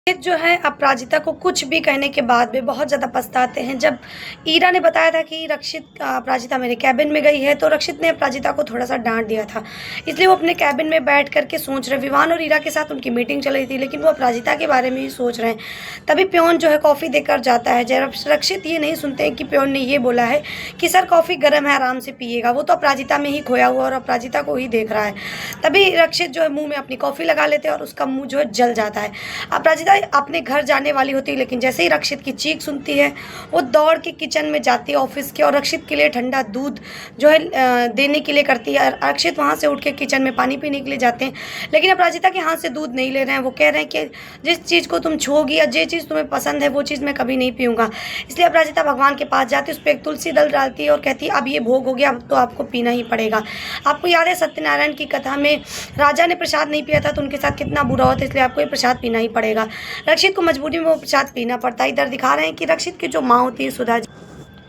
जो है अपराजिता को कुछ भी कहने के बाद भी बहुत ज़्यादा पछताते हैं। जब ईरा ने बताया था कि रक्षित अपराजिता मेरे कैबिन में गई है, तो रक्षित ने अपराजिता को थोड़ा-सा डाँट दिया था। इसलिए वो अपने कैबिन में बैठ कर के सोच रहे, विवान और ईरा के साथ उनकी मीटिंग चल रही थी, लेकिन वो अपराजिता के बारे में ही सोच रहे हैं। तभी पियोन जो है कॉफ़ी देकर जाता है। जब रक्षित ये नहीं सुनते हैं कि पियोन ने ये बोला है कि सर कॉफ़ी गर्म है, आराम से पिएगा। वो तो अपराजिता में ही खोया हुआ और अपराजिता को ही देख रहा है। तभी रक्षित जो है मुँह में अपनी कॉफ़ी लगा लेते हैं और उसका मुँह जो है जल जाता है। अपराजिता अपने घर जाने वाली होती है, लेकिन जैसे ही रक्षित की चीख सुनती है, वो दौड़ के किचन में जाती है ऑफिस के और रक्षित के लिए ठंडा दूध जो है देने के लिए करती है। रक्षित वहाँ से उठ के किचन में पानी पीने के लिए जाते हैं, लेकिन अपराजिता के हाथ से दूध नहीं ले रहे हैं। वो कह रहे हैं कि जिस चीज़ को तुम छूओगी या जो चीज़ तुम्हें पसंद है वो चीज़ मैं कभी नहीं पीऊँगा। इसलिए अपराजिता भगवान के पास जाती है, उस पर एक तुलसी दल डालती है और कहती है अब ये भोग हो गया, अब तो आपको पीना ही पड़ेगा। आपको याद है सत्यनारायण की कथा में राजा ने प्रसाद नहीं पिया था तो उनके साथ कितना बुरा हुआ था, इसलिए आपको ये प्रसाद पीना ही पड़ेगा। रक्षित को मजबूरी में वो प्रसाद पीना पड़ता है। इधर दिखा रहे हैं कि रक्षित की जो माँ होती है सुधा जी,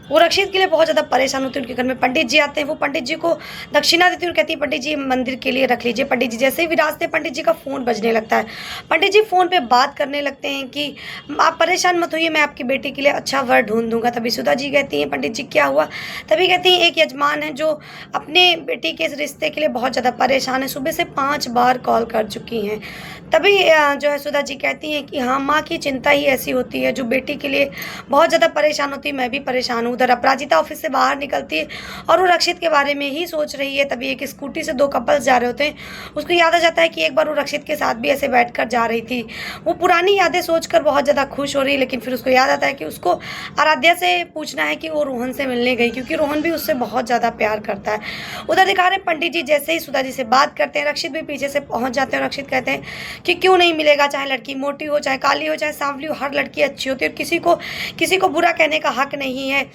वो रक्षित के लिए बहुत ज़्यादा परेशान होती है। उनके घर में पंडित जी आते हैं, वो पंडित जी को दक्षिणा देती है और कहती है पंडित जी मंदिर के लिए रख लीजिए। पंडित जी जैसे ही विराजते पंडित जी का फ़ोन बजने लगता है। पंडित जी फ़ोन पे बात करने लगते हैं कि आप परेशान मत होइए, मैं आपकी बेटी के लिए अच्छा वर ढूंढ दूंगा। तभी सुधा जी कहती हैं पंडित जी क्या हुआ? तभी कहती हैं एक यजमान है जो अपने बेटी के इस रिश्ते के लिए बहुत ज़्यादा परेशान है, सुबह से 5 बार कॉल कर चुकी हैं। तभी जो है सुधा जी कहती हैं कि हाँ, माँ की चिंता ही ऐसी होती है जो बेटी के लिए बहुत ज़्यादा परेशान होती है, मैं भी परेशान हूँ। उधर अपराजिता ऑफिस से बाहर निकलती है और वो रक्षित के बारे में ही सोच रही है। तभी एक स्कूटी से 2 कपल्स जा रहे होते हैं। उसको याद आ जाता है कि एक बार वो रक्षित के साथ भी ऐसे बैठकर जा रही थी। वो पुरानी यादें सोचकर बहुत ज़्यादा खुश हो रही है, लेकिन फिर उसको याद आता है कि उसको आराध्या से पूछना है कि वो रोहन से मिलने गई, क्योंकि रोहन भी उससे बहुत ज़्यादा प्यार करता है। उधर दिखा रहे पंडित जी जैसे ही सुधा जी से बात करते हैं, रक्षित भी पीछे से पहुँच जाते हैं और रक्षित कहते हैं कि क्यों नहीं मिलेगा, चाहे लड़की मोटी हो, चाहे काली हो, चाहे सांवली हो, हर लड़की अच्छी होती है और किसी को बुरा कहने का हक नहीं है।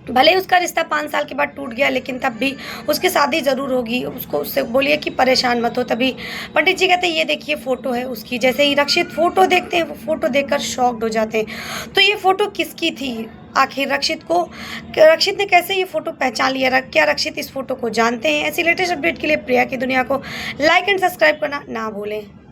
भले ही उसका रिश्ता 5 साल के बाद टूट गया, लेकिन तब भी उसकी शादी ज़रूर होगी। उससे बोलिए कि परेशान मत हो। तभी पंडित जी कहते हैं ये देखिए फ़ोटो है उसकी। जैसे ही रक्षित फ़ोटो देखते हैं, वो फ़ोटो देखकर शॉक्ड हो जाते हैं। तो ये फ़ोटो किसकी थी? आखिर रक्षित ने कैसे ये फ़ोटो पहचान लिया? क्या रक्षित इस फ़ोटो को जानते हैं? ऐसी लेटेस्ट अपडेट के लिए प्रिया की दुनिया को लाइक एंड सब्सक्राइब करना ना भूलें।